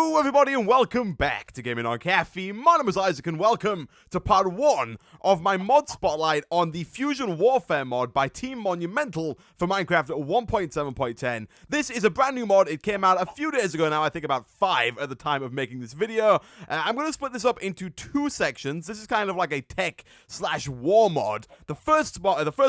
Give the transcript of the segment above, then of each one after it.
Hello everybody and welcome back to Gaming on Caffeine. My name is Isaac and welcome to part 1 of my mod spotlight on the Fusion Warfare mod by Team Monumental for Minecraft 1.7.10. This is a brand new mod. It came out a few days ago now, I think about 5 at the time of making this video. I'm going to split this up into 2 sections. This is kind of like a tech/war mod. The first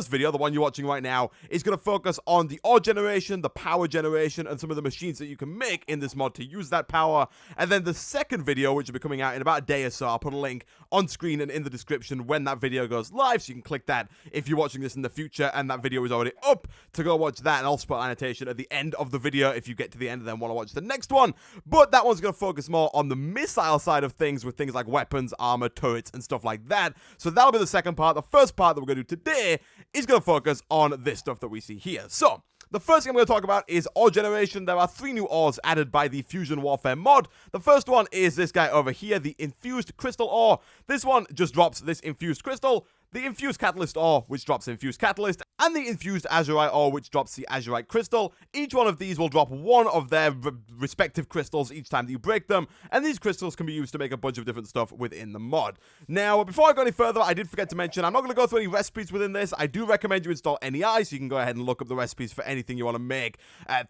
video, the one you're watching right now, is going to focus on the ore generation, the power generation, and some of the machines that you can make in this mod to use that power. And then the second video, which will be coming out in about a day or so, I'll put a link on screen and in the description when that video goes live, so you can click that if you're watching this in the future and that video is already up to go watch that. And I'll put an annotation at the end of the video if you get to the end and then want to watch the next one. But that one's going to focus more on the missile side of things, with things like weapons, armor, turrets, and stuff like that. So that'll be the second part. The first part that we're going to do today is going to focus on this stuff that we see here. So the first thing I'm going to talk about is ore generation. There are 3 new ores added by the Fusion Warfare mod. The first one is this guy over here, the infused crystal ore. This one just drops this infused crystal, the infused catalyst ore, which drops infused catalyst, and the infused azurite ore, which drops the azurite crystal. Each one of these will drop one of their respective crystals each time that you break them, and these crystals can be used to make a bunch of different stuff within the mod. Now, before I go any further, I did forget to mention, I'm not going to go through any recipes within this. I do recommend you install NEI, so you can go ahead and look up the recipes for anything you want to make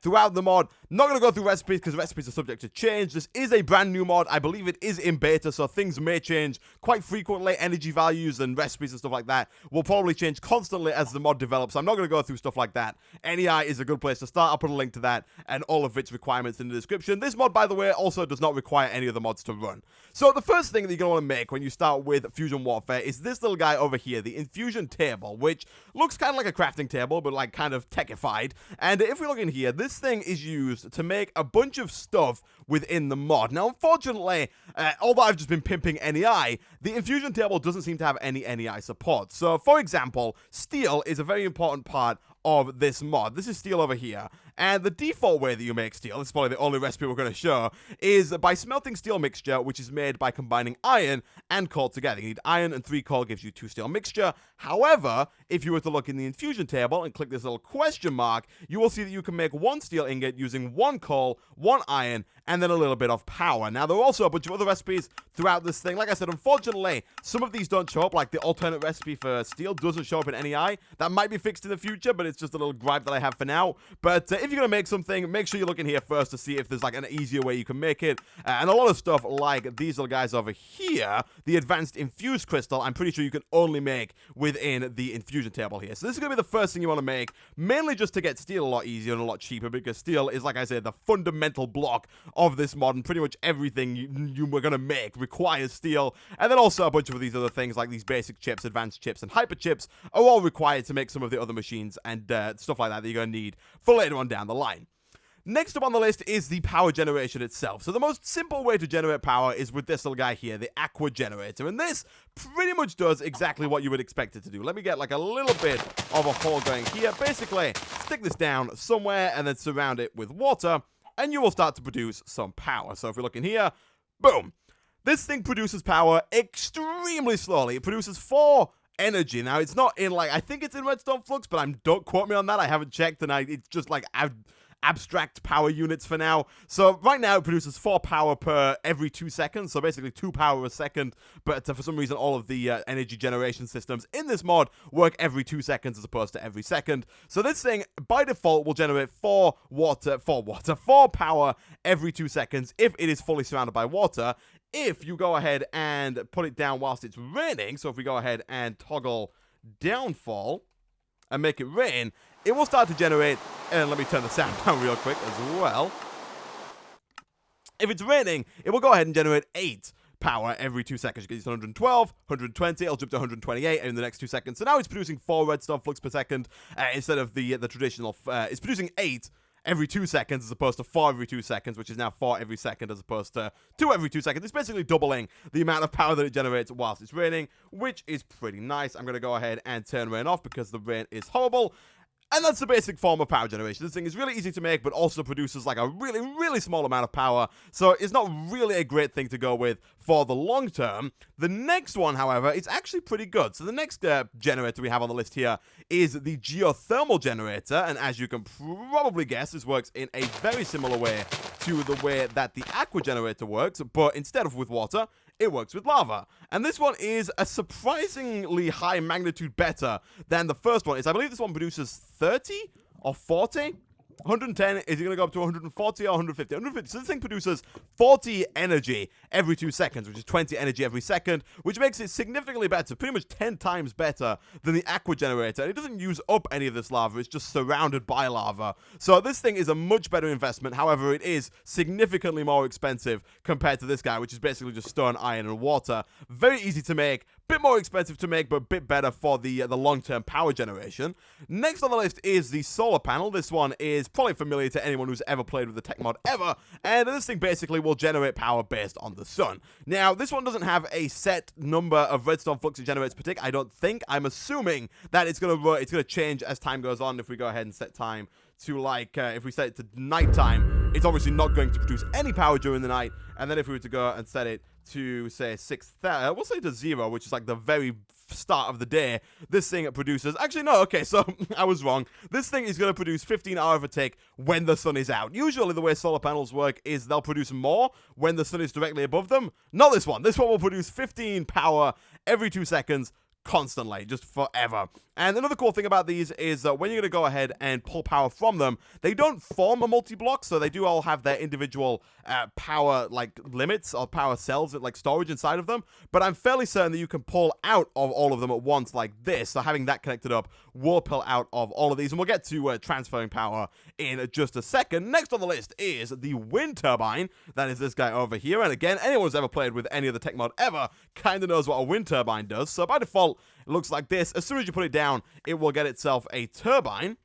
throughout the mod. Not going to go through recipes, because recipes are subject to change. This is a brand new mod. I believe it is in beta, so things may change quite frequently. Energy values and recipes and stuff like that will probably change constantly as the mod develops. I'm not going to go through stuff like that. NEI is a good place to start. I'll put a link to that and all of its requirements in the description. This mod, by the way, also does not require any of the mods to run. So the first thing that you're going to want to make when you start with Fusion Warfare is this little guy over here, the infusion table, which looks kind of like a crafting table, but like kind of techified. And if we look in here, this thing is used to make a bunch of stuff within the mod. Now, unfortunately, although I've just been pimping NEI, the infusion table doesn't seem to have any NEI support. So, for example, steel is a very important part of this mod. This is steel over here, and the default way that you make steel, this is probably the only recipe we're going to show, is by smelting steel mixture, which is made by combining iron and coal together. You need iron and 3 coal gives you 2 steel mixture. However, if you were to look in the infusion table and click this little question mark, you will see that you can make 1 steel ingot using 1 coal, 1 iron, and then a little bit of power. Now, there are also a bunch of other recipes throughout this thing. Like I said, unfortunately, some of these don't show up, like the alternate recipe for steel doesn't show up in NEI. That might be fixed in the future, but it's just a little gripe that I have for now. But if you're going to make something, make sure you look in here first to see if there's like an easier way you can make it. And a lot of stuff like these little guys over here, the advanced infused crystal, I'm pretty sure you can only make within the infusion table here. So this is going to be the first thing you want to make, mainly just to get steel a lot easier and a lot cheaper, because steel is, like I said, the fundamental block of this mod, and pretty much everything you were going to make requires steel. And then also a bunch of these other things like these basic chips, advanced chips, and hyper chips are all required to make some of the other machines and stuff like that you're going to need for later on down the line. Next up on the list is the power generation itself. So the most simple way to generate power is with this little guy here, the aqua generator. And this pretty much does exactly what you would expect it to do. Let me get like a little bit of a hole going here. Basically, stick this down somewhere and then surround it with water, and you will start to produce some power. So if we look in here, boom. This thing produces power extremely slowly. It produces 4 energy. Now, it's not in, like, I think it's in redstone flux, but don't quote me on that. I haven't checked, and it's just like abstract power units for now. So right now it produces 4 power per every 2 seconds, so basically 2 power a second, but for some reason all of the energy generation systems in this mod work every 2 seconds as opposed to every second. So this thing by default will generate 4 power every 2 seconds if it is fully surrounded by water. If you go ahead and put it down whilst it's raining, so if we go ahead and toggle downfall and make it rain, it will start to generate, and let me turn the sound down real quick as well. If it's raining, it will go ahead and generate 8 power every 2 seconds. You get 112, 120, it'll jump to 128 in the next 2 seconds. So now it's producing 4 redstone flux per second instead of the traditional, it's producing 8 every 2 seconds as opposed to 4 every 2 seconds, which is now 4 every second as opposed to 2 every 2 seconds. It's basically doubling the amount of power that it generates whilst it's raining, which is pretty nice. I'm going to go ahead and turn rain off because the rain is horrible. And that's the basic form of power generation. This thing is really easy to make, but also produces like a really, really small amount of power. So it's not really a great thing to go with for the long term. The next one, however, is actually pretty good. So the next generator we have on the list here is the geothermal generator. And as you can probably guess, this works in a very similar way to the way that the aqua generator works, but instead of with water, it works with lava. And this one is a surprisingly high magnitude better than the first one. I believe this one produces 30 or 40? 110, is it going to go up to 140 or 150? 150. So this thing produces 40 energy every 2 seconds, which is 20 energy every second, which makes it significantly better, pretty much 10 times better than the aqua generator. And it doesn't use up any of this lava, it's just surrounded by lava. So this thing is a much better investment. However, it is significantly more expensive compared to this guy, which is basically just stone, iron, and water. Very easy to make, bit more expensive to make, but a bit better for the long-term power generation. Next on the list is the solar panel. This one is probably familiar to anyone who's ever played with the tech mod ever, and this thing basically will generate power based on the sun. Now, this one doesn't have a set number of redstone flux it generates per tick, I don't think. I'm assuming that it's gonna change as time goes on. If we go ahead and set time to, like, if we set it to nighttime, it's obviously not going to produce any power during the night. And then if we were to go and set it to, say, 6,000, we'll say to 0, which is like the very start of the day, this thing produces, actually no, okay, so I was wrong. This thing is going to produce 15 hours of a tick when the sun is out. Usually the way solar panels work is they'll produce more when the sun is directly above them. Not this one. This one will produce 15 power every 2 seconds, constantly, just forever. And another cool thing about these is that when you're going to go ahead and pull power from them, they don't form a multi-block, so they do all have their individual power, like, limits or power cells, like, storage inside of them, but I'm fairly certain that you can pull out of all of them at once like this, so having that connected up will pull out of all of these, and we'll get to transferring power in just a second. Next on the list is the wind turbine. That is this guy over here, and again, anyone who's ever played with any of the tech mod ever kind of knows what a wind turbine does, so by default, it looks like this. As soon as you put it down, it will get itself a turbine,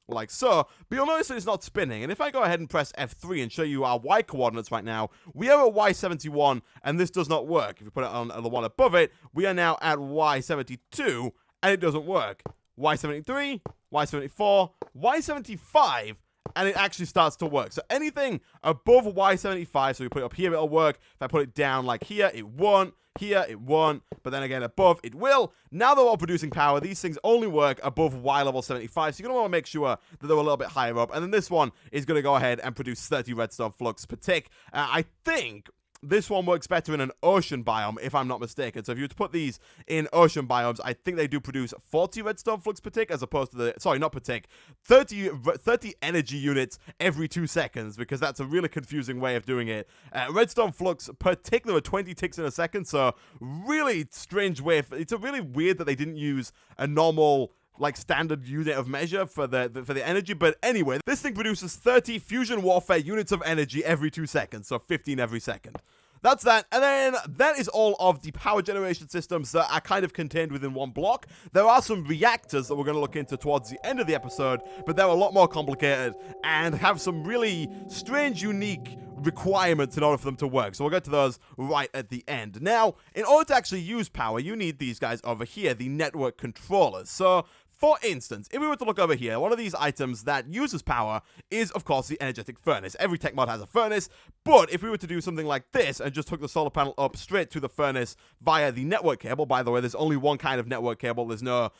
like so, but you'll notice that it's not spinning. And if I go ahead and press F3 and show you our Y coordinates right now, we are at Y71, and this does not work. If you put it on the one above it, we are now at Y72, and it doesn't work. Y73, Y74, Y75, and it actually starts to work. So anything above Y75, so we put it up here, it'll work. If I put it down like here, it won't. Here, it won't, but then again, above, it will. Now they're all producing power. These things only work above Y level 75, so you're going to want to make sure that they're a little bit higher up. And then this one is going to go ahead and produce 30 redstone flux per tick. I think this one works better in an ocean biome, if I'm not mistaken. So if you were to put these in ocean biomes, I think they do produce 40 redstone flux per tick, as opposed to the, sorry, not per tick, 30 energy units every 2 seconds, because that's a really confusing way of doing it. Redstone flux per tick, there were 20 ticks in a second, so really strange way. It's a really weird that they didn't use a normal, like, standard unit of measure for the energy. But anyway, this thing produces 30 fusion warfare units of energy every 2 seconds, so 15 every second. That's that, and then that is all of the power generation systems that are kind of contained within one block. There are some reactors that we're going to look into towards the end of the episode, but they're a lot more complicated and have some really strange, unique requirements in order for them to work. So we'll get to those right at the end. Now, in order to actually use power, you need these guys over here, the network controllers. So for instance, if we were to look over here, one of these items that uses power is, of course, the energetic furnace. Every tech mod has a furnace, but if we were to do something like this and just hook the solar panel up straight to the furnace via the network cable, by the way, there's only one kind of network cable. There's no,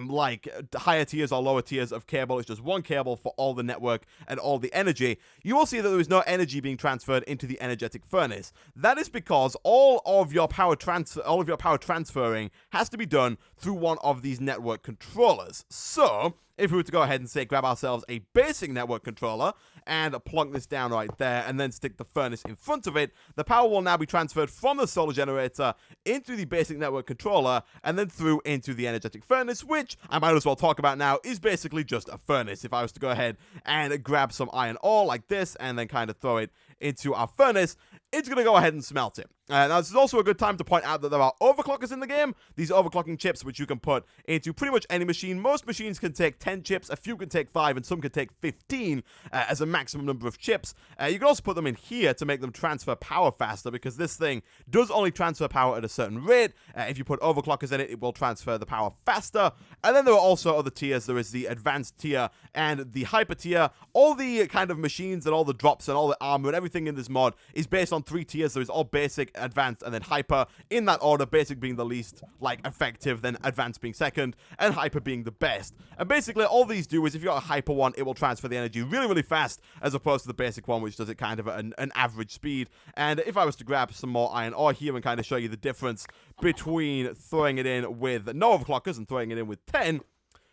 like, higher tiers or lower tiers of cable. It's just one cable for all the network and all the energy. You will see that there is no energy being transferred into the energetic furnace. That is because all of your power transferring has to be done through one of these network controllers. So, if we were to go ahead and say grab ourselves a basic network controller and plunk this down right there and then stick the furnace in front of it, the power will now be transferred from the solar generator into the basic network controller and then through into the energetic furnace, which I might as well talk about now is basically just a furnace. If I was to go ahead and grab some iron ore like this and then kind of throw it into our furnace, it's going to go ahead and smelt it. Now, this is also a good time to point out that there are overclockers in the game. These overclocking chips, which you can put into pretty much any machine. Most machines can take 10 chips, a few can take 5, and some can take 15 as a maximum number of chips. You can also put them in here to make them transfer power faster, because this thing does only transfer power at a certain rate. If you put overclockers in it, it will transfer the power faster. And then there are also other tiers. There is the advanced tier and the hyper tier. All the kind of machines and all the drops and all the armor and everything in this mod is based on three tiers. There is all basic, advanced, and then hyper. In that order, basic being the least, like, effective, then advanced being second, and hyper being the best. And basically, all these do is if you got a hyper one, it will transfer the energy really, really fast, as opposed to the basic one, which does it kind of at an average speed. And if I was to grab some more iron ore here and kind of show you the difference between throwing it in with no overclockers and throwing it in with 10,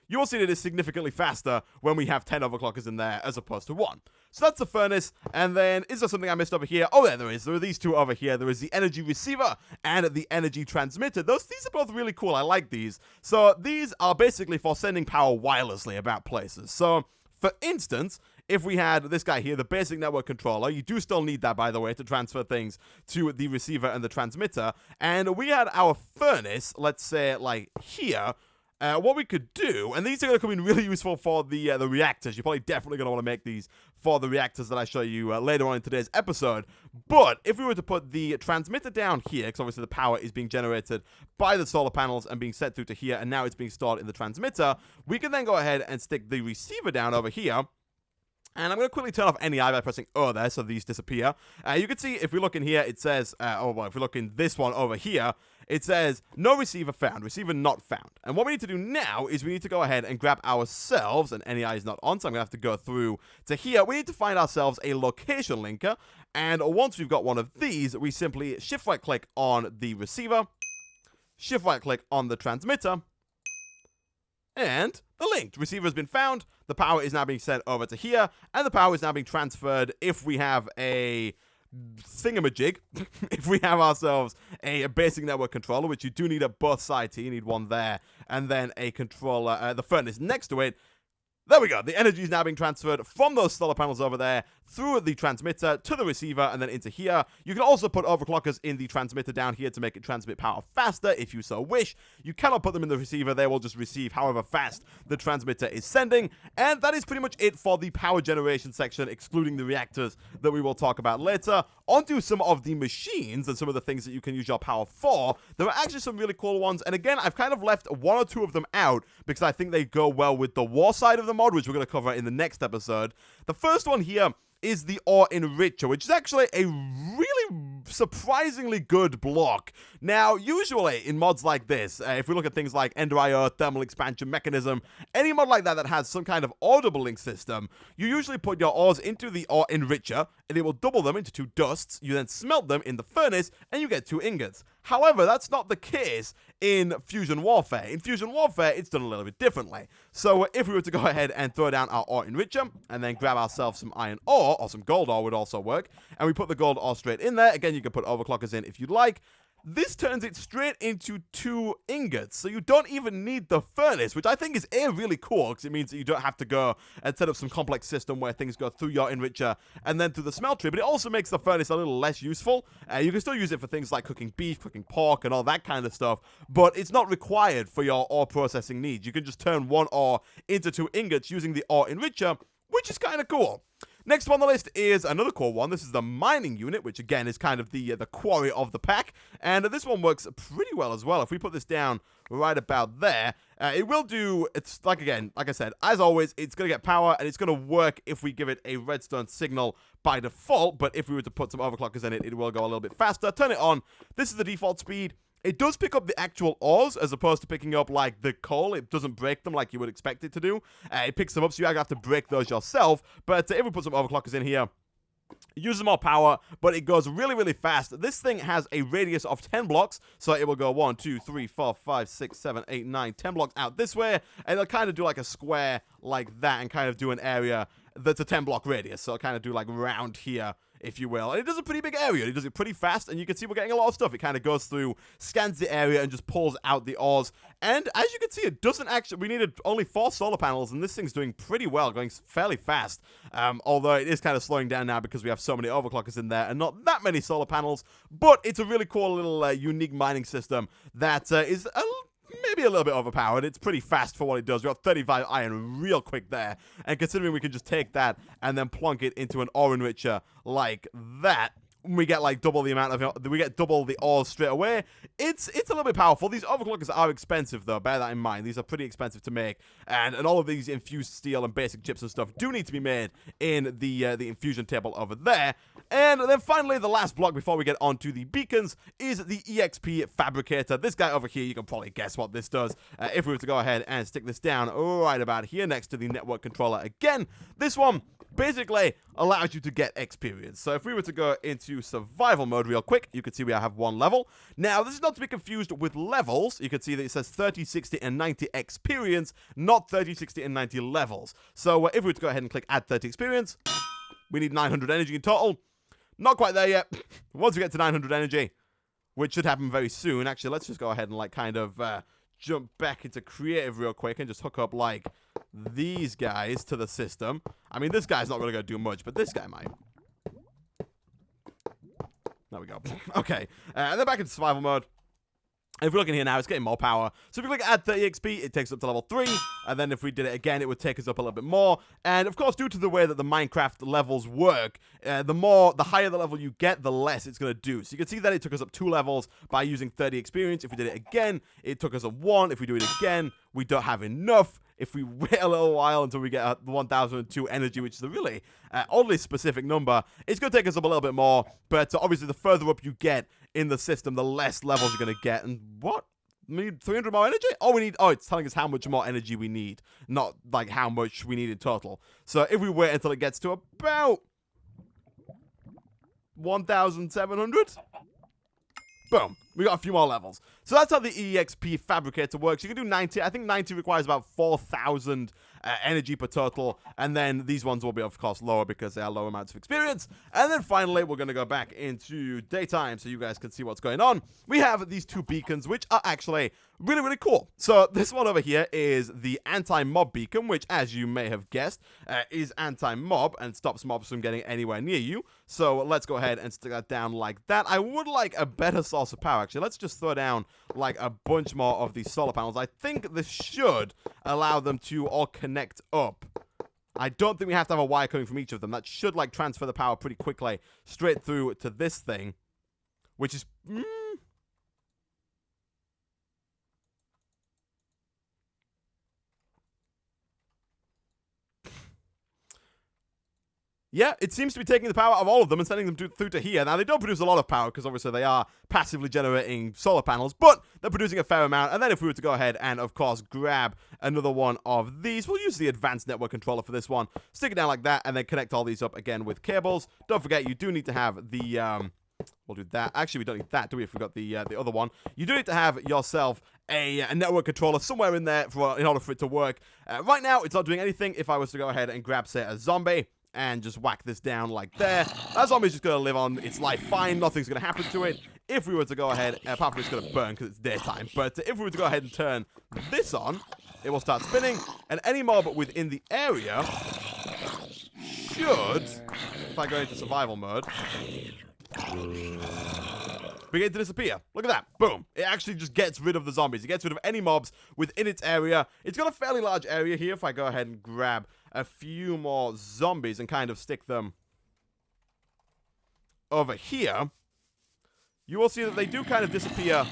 you will see that it's significantly faster when we have 10 overclockers in there as opposed to 1. So that's the furnace, and then is there something I missed over here? Oh, there is. There are these two over here. There is the energy receiver and the energy transmitter. These are both really cool. I like these. So these are basically for sending power wirelessly about places. So, for instance, if we had this guy here, the basic network controller, you do still need that, by the way, to transfer things to the receiver and the transmitter, and we had our furnace, let's say, like here. What we could do, and these are going to come in really useful for the reactors. You're probably definitely going to want to make these for the reactors that I show you later on in today's episode. But if we were to put the transmitter down here, because obviously the power is being generated by the solar panels and being sent through to here, and now it's being stored in the transmitter, we can then go ahead and stick the receiver down over here. And I'm going to quickly turn off NEI by pressing O there, so these disappear. You can see, if we look in here, it says, if we look in this one over here, it says, no receiver found, receiver not found. And what we need to do now is we need to go ahead and grab ourselves, and NEI is not on, so I'm going to have to go through to here. We need to find ourselves a location linker, and once we've got one of these, we simply shift right-click on the receiver, shift right-click on the transmitter, and the linked receiver has been found. The power is now being sent over to here, and the power is now being transferred if we have a thingamajig. If we have ourselves a basic network controller, which you do need at both sides here. You need one there, and then a controller, the furnace next to it. There we go. The energy is now being transferred from those solar panels over there through the transmitter to the receiver and then into here. You can also put overclockers in the transmitter down here to make it transmit power faster if you so wish. You cannot put them in the receiver. They will just receive however fast the transmitter is sending. And that is pretty much it for the power generation section, excluding the reactors that we will talk about later. Onto some of the machines and some of the things that you can use your power for. There are actually some really cool ones. And again, I've kind of left one or two of them out because I think they go well with the war side of the mod, which we're going to cover in the next episode. The first one here is the ore enricher, which is actually a really surprisingly good block. Now, usually in mods like this, if we look at things like Ender IO, Thermal Expansion Mechanism, any mod like that has some kind of audible link system, you usually put your ores into the ore enricher, and it will double them into 2 dusts. You then smelt them in the furnace, and you get 2 ingots. However, that's not the case in Fusion Warfare. In Fusion Warfare, it's done a little bit differently. So if we were to go ahead and throw down our ore enricher, and then grab ourselves some iron ore, or some gold ore would also work, and we put the gold ore straight in there. Again, you can put overclockers in if you'd like. This turns it straight into 2 ingots, so you don't even need the furnace, which I think is really cool, because it means that you don't have to go and set up some complex system where things go through your enricher and then through the smeltery, but it also makes the furnace a little less useful. You can still use it for things like cooking beef, cooking pork, and all that kind of stuff, but it's not required for your ore processing needs. You can just turn 1 ore into 2 ingots using the ore enricher, which is kind of cool. Next on the list is another cool one. This is the mining unit, which again is kind of the quarry of the pack. And this one works pretty well as well. If we put this down right about there, it will do, it's like, again, like I said, as always, it's going to get power, and it's going to work if we give it a redstone signal by default. But if we were to put some overclockers in it, it will go a little bit faster. Turn it on. This is the default speed. It does pick up the actual ores as opposed to picking up, like, the coal. It doesn't break them like you would expect it to do. It picks them up, so you have to break those yourself. But if we put some overclockers in here, uses more power, but it goes really, really fast. This thing has a radius of 10 blocks, so it will go 1, 2, 3, 4, 5, 6, 7, 8, 9, 10 blocks out this way, and it'll kind of do like a square like that and kind of do an area that's a 10-block radius, so it'll kind of do like round here, if you will. And it does a pretty big area. It does it pretty fast, and you can see we're getting a lot of stuff. It kind of goes through, scans the area, and just pulls out the ores. And as you can see, it doesn't actually... We needed only 4 solar panels, and this thing's doing pretty well, going fairly fast. Although it is kind of slowing down now because we have so many overclockers in there and not that many solar panels. But it's a really cool little unique mining system that is maybe a little bit overpowered. It's pretty fast for what it does. We got 35 iron real quick there. And considering we can just take that and then plonk it into an ore enricher like that, we get like double the amount of, we get double the ores straight away. It's a little bit powerful. These overclockers are expensive though, bear that in mind. These are pretty expensive to make, and all of these infused steel and basic chips and stuff do need to be made in the infusion table over there. And then finally, the last block before we get onto the beacons is the EXP fabricator. This guy over here, you can probably guess what this does. If we were to go ahead and stick this down right about here next to the network controller again, this one basically allows you to get experience. So if we were to go into survival mode real quick, you can see we have 1 level. Now, this is not to be confused with levels. You can see that it says 30, 60, and 90 experience, not 30, 60, and 90 levels. So if we were to go ahead and click add 30 experience, we need 900 energy in total. Not quite there yet. Once we get to 900 energy, which should happen very soon. Actually, let's just go ahead and like kind of jump back into creative real quick and just hook up like these guys to the system. I mean, this guy's not really going to do much, but this guy might. There we go. Okay, and then back into survival mode. If we're looking here now, it's getting more power. So if we click add 30 XP, it takes us up to level 3. And then if we did it again, it would take us up a little bit more. And of course, due to the way that the Minecraft levels work, the higher the level you get, the less it's going to do. So you can see that it took us up 2 levels by using 30 experience. If we did it again, it took us up 1. If we do it again, we don't have enough. If we wait a little while until we get 1002 energy, which is a really oddly specific number, it's going to take us up a little bit more. But obviously, the further up you get in the system, the less levels you're going to get. And what? We need 300 more energy? It's telling us how much more energy we need, not like how much we need in total. So if we wait until it gets to about 1,700, boom, we got a few more levels. So that's how the EXP fabricator works. You can do 90. I think 90 requires about 4,000 energy per total. And then these ones will be, of course, lower because they are lower amounts of experience. And then finally, we're going to go back into daytime so you guys can see what's going on. We have these 2 beacons, which are actually really, really cool. So this one over here is the anti-mob beacon, which, as you may have guessed, is anti-mob and stops mobs from getting anywhere near you. So let's go ahead and stick that down like that. I would like a better source of power, actually. Let's just throw down like a bunch more of these solar panels. I think this should allow them to all connect up. I don't think we have to have a wire coming from each of them. That should like transfer the power pretty quickly straight through to this thing, which is yeah, it seems to be taking the power of all of them and sending them through to here. Now, they don't produce a lot of power because obviously they are passively generating solar panels, but they're producing a fair amount. And then if we were to go ahead and, of course, grab another one of these, we'll use the advanced network controller for this one, stick it down like that, and then connect all these up again with cables. Don't forget, you do need to have the... we'll do that. Actually, we don't need that, do we, if we've got the other one. You do need to have yourself a network controller somewhere in there in order for it to work. Right now, it's not doing anything. If I was to go ahead and grab, say, a zombie and just whack this down like there, that zombie's just going to live on its life fine. Nothing's going to happen to it. If we were to go ahead, apart from it's going to burn because it's daytime, but if we were to go ahead and turn this on, it will start spinning, and any mob within the area should, if I go into survival mode, begin to disappear. Look at that. Boom. It actually just gets rid of the zombies. It gets rid of any mobs within its area. It's got a fairly large area here. If I go ahead and grab a few more zombies and kind of stick them over here, you will see that they do kind of disappear.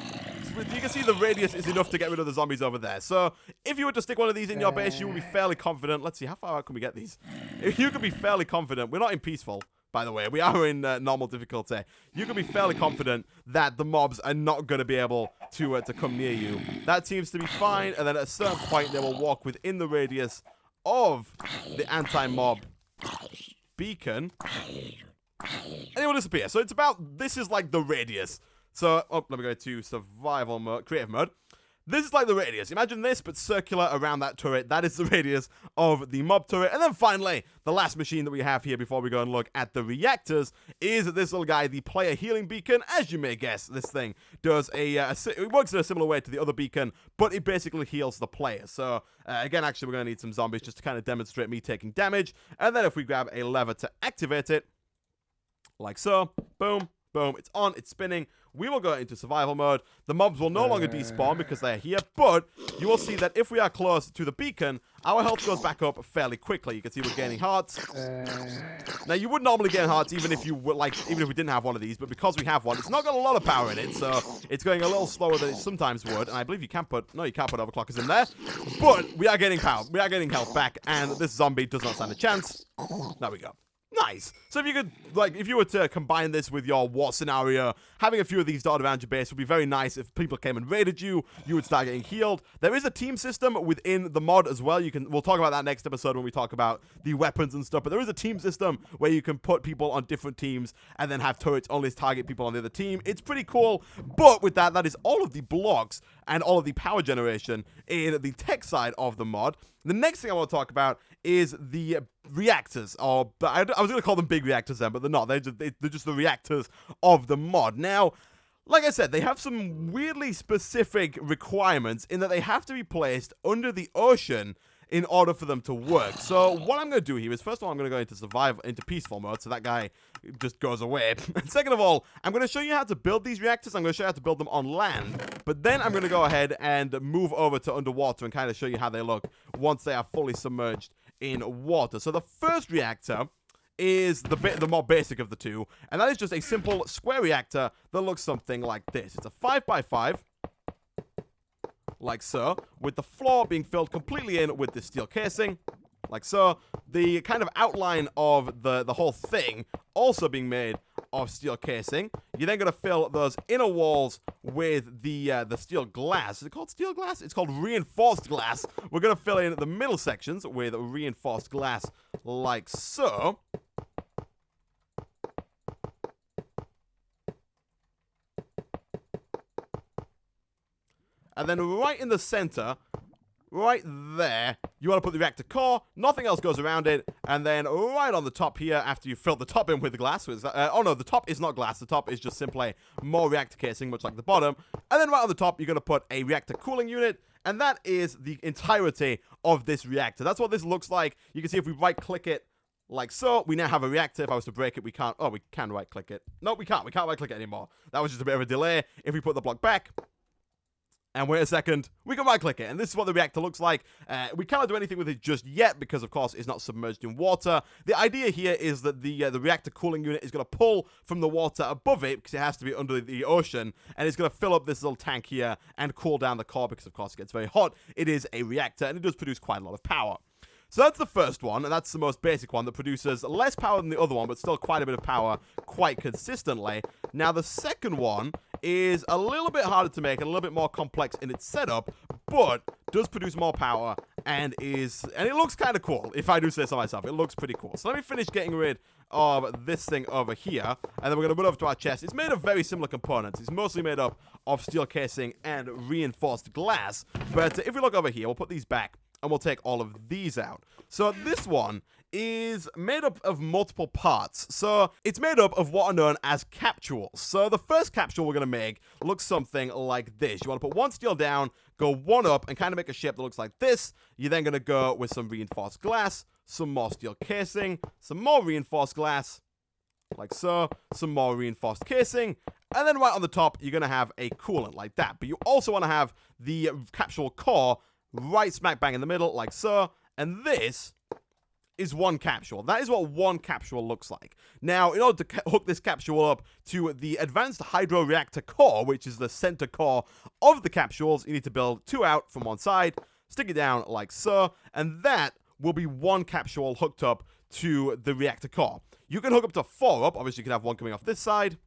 You can see the radius is enough to get rid of the zombies over there. So if you were to stick one of these in your base, you would be fairly confident. Let's see, how far out can we get these? If you could be fairly confident. We're not in peaceful, by the way. We are in normal difficulty. You can be fairly confident that the mobs are not going to be able to come near you. That seems to be fine. And then at a certain point, they will walk within the radius of the anti-mob beacon, and it will disappear. So it's about, this is like the radius. So, let me go to survival mode, creative mode. This is like the radius. Imagine this, but circular around that turret. That is the radius of the mob turret. And then finally, the last machine that we have here before we go and look at the reactors is this little guy, the player healing beacon. As you may guess, this thing does it works in a similar way to the other beacon, but it basically heals the player. So, again, actually, we're going to need some zombies just to kind of demonstrate me taking damage. And then if we grab a lever to activate it, like so, boom, Boom, it's on, it's spinning. We will go into survival mode. The mobs will no longer despawn because they're here, but you will see that if we are close to the beacon, our health goes back up fairly quickly. You can see we're gaining hearts. Now, you would normally gain hearts even if you were, even if we didn't have one of these, but because we have one, it's not got a lot of power in it, so it's going a little slower than it sometimes would. And I believe you can put, no, you can't put overclockers in there, but we are getting power. We are getting health back, and this zombie does not stand a chance. There we go. Nice. So if you could, if you were to combine this with your war scenario, having a few of these dotted around your base would be very nice. If people came and raided you, you would start getting healed. There is a team system within the mod as well. We'll talk about that next episode when we talk about the weapons and stuff. But there is a team system where you can put people on different teams and then have turrets only target people on the other team. It's pretty cool. But with that is all of the blocks and all of the power generation in the tech side of the mod. The next thing I want to talk about is the reactors, or I was going to call them big reactors then, but they're not. They're just the reactors of the mod. Now, like I said, they have some weirdly specific requirements in that they have to be placed under the ocean in order for them to work. So what I'm going to do here is, first of all, I'm going to go into peaceful mode, so that guy just goes away. And second of all, I'm going to show you how to build these reactors. I'm going to show you how to build them on land. But then I'm going to go ahead and move over to underwater and kind of show you how they look once they are fully submerged in water. So the first reactor is the more basic of the two, and that is just a simple square reactor that looks something like this. It's a 5x5. Like so, with the floor being filled completely in with this steel casing, like so. The kind of outline of the whole thing also being made of steel casing. You're then going to fill those inner walls with the steel glass. Is it called steel glass? It's called reinforced glass. We're going to fill in the middle sections with reinforced glass, like so. And then right in the center, right there, you want to put the reactor core. Nothing else goes around it. And then right on the top here, after you've filled the top in with the glass. Oh no, the top is not glass. The top is just simply more reactor casing, much like the bottom. And then right on the top, you're going to put a reactor cooling unit. And that is the entirety of this reactor. That's what this looks like. You can see if we right-click it, like so, we now have a reactor. If I was to break it, we can't. Oh, we can right-click it. No, we can't. We can't right-click it anymore. That was just a bit of a delay. If we put the block back and wait a second, we can right-click it, and this is what the reactor looks like. We cannot do anything with it just yet because, of course, it's not submerged in water. The idea here is that the reactor cooling unit is going to pull from the water above it because it has to be under the ocean, and it's going to fill up this little tank here and cool down the core because, of course, it gets very hot. It is a reactor, and it does produce quite a lot of power. So that's the first one, and that's the most basic one that produces less power than the other one, but still quite a bit of power quite consistently. Now, the second one is a little bit harder to make and a little bit more complex in its setup, but does produce more power and it looks kind of cool, if I do say so myself. It looks pretty cool. So let me finish getting rid of this thing over here, and then we're going to move over to our chest. It's made of very similar components. It's mostly made up of steel casing and reinforced glass, but if we look over here, we'll put these back, and we'll take all of these out. So this one is made up of multiple parts. So it's made up of what are known as capsules. So the first capsule we're going to make looks something like this. You want to put one steel down, go one up, and kind of make a shape that looks like this. You're then going to go with some reinforced glass, some more steel casing, some more reinforced glass, like so, some more reinforced casing, and then right on the top, you're going to have a coolant like that. But you also want to have the capsule core right smack bang in the middle, like so, and this is one capsule. That is what one capsule looks like. Now, in order to hook this capsule up to the advanced hydro reactor core, which is the center core of the capsules, you need to build two out from one side, stick it down like so, and that will be one capsule hooked up to the reactor core. You can hook up to four up. Obviously, you can have one coming off this side,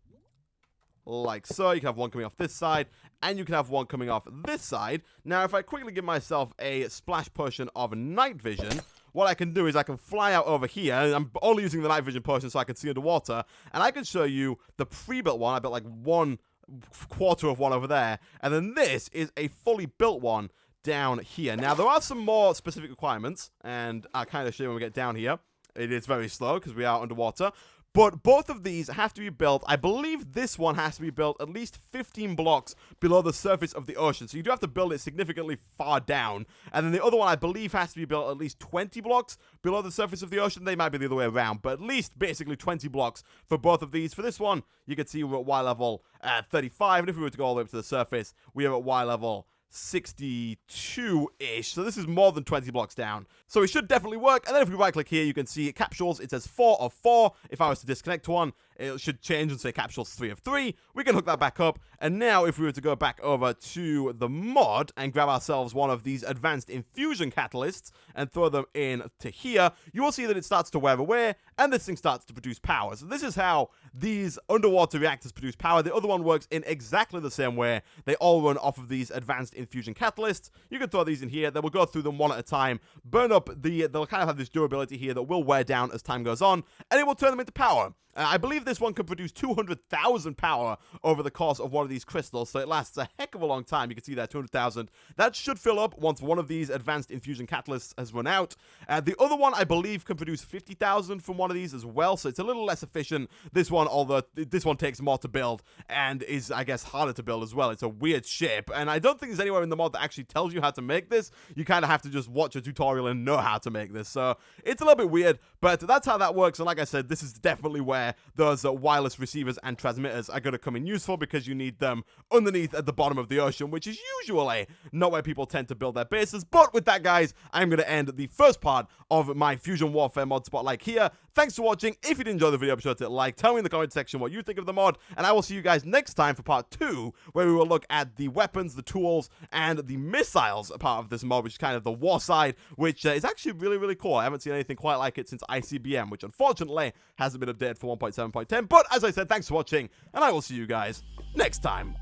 like so. You can have one coming off this side, and you can have one coming off this side. Now, if I quickly give myself a splash potion of night vision, what I can do is I can fly out over here, and I'm only using the night vision potion so I can see underwater, and I can show you the pre-built one. I built like 1/4 of one over there, and then this is a fully built one down here. Now, there are some more specific requirements, and I'll kind of show you when we get down here. It is very slow because we are underwater. But both of these have to be built, I believe this one has to be built at least 15 blocks below the surface of the ocean. So you do have to build it significantly far down. And then the other one, I believe, has to be built at least 20 blocks below the surface of the ocean. They might be the other way around, but at least basically 20 blocks for both of these. For this one, you can see we're at Y level 35. And if we were to go all the way up to the surface, we are at Y level 62-ish, so this is more than 20 blocks down. So it should definitely work. And then if we right click here, you can see capsules. It says 4 of 4. If I was to disconnect one, it should change and say capsules 3 of 3. We can hook that back up. And now if we were to go back over to the mod and grab ourselves one of these advanced infusion catalysts and throw them in to here, you will see that it starts to wear away and this thing starts to produce power. So this is how these underwater reactors produce power. The other one works in exactly the same way. They all run off of these advanced infusion catalysts. You can throw these in here. Then we'll go through them one at a time, burn up they'll kind of have this durability here that will wear down as time goes on, and it will turn them into power. I believe this one can produce 200,000 power over the course of one of these crystals, so it lasts a heck of a long time. You can see that 200,000. That should fill up once one of these advanced infusion catalysts has run out. The other one, I believe, can produce 50,000 from one of these as well, so it's a little less efficient. This one, although this one takes more to build and is, I guess, harder to build as well. It's a weird shape, and I don't think there's anywhere in the mod that actually tells you how to make this. You kind of have to just watch a tutorial and know how to make this, so it's a little bit weird, but that's how that works. And like I said, this is definitely where those wireless receivers and transmitters are going to come in useful, because you need them underneath at the bottom of the ocean, which is usually not where people tend to build their bases. But with that, guys, I'm going to end the first part of my Fusion Warfare mod spotlight here. Thanks for watching. If you did enjoy the video, be sure to like, tell me in the comment section what you think of the mod, and I will see you guys next time for part 2, where we will look at the weapons, the tools, and the missiles part of this mod, which is kind of the war side, which is actually really, really cool. I haven't seen anything quite like it since ICBM, which unfortunately hasn't been updated for 1.7.10. But as I said, thanks for watching, and I will see you guys next time.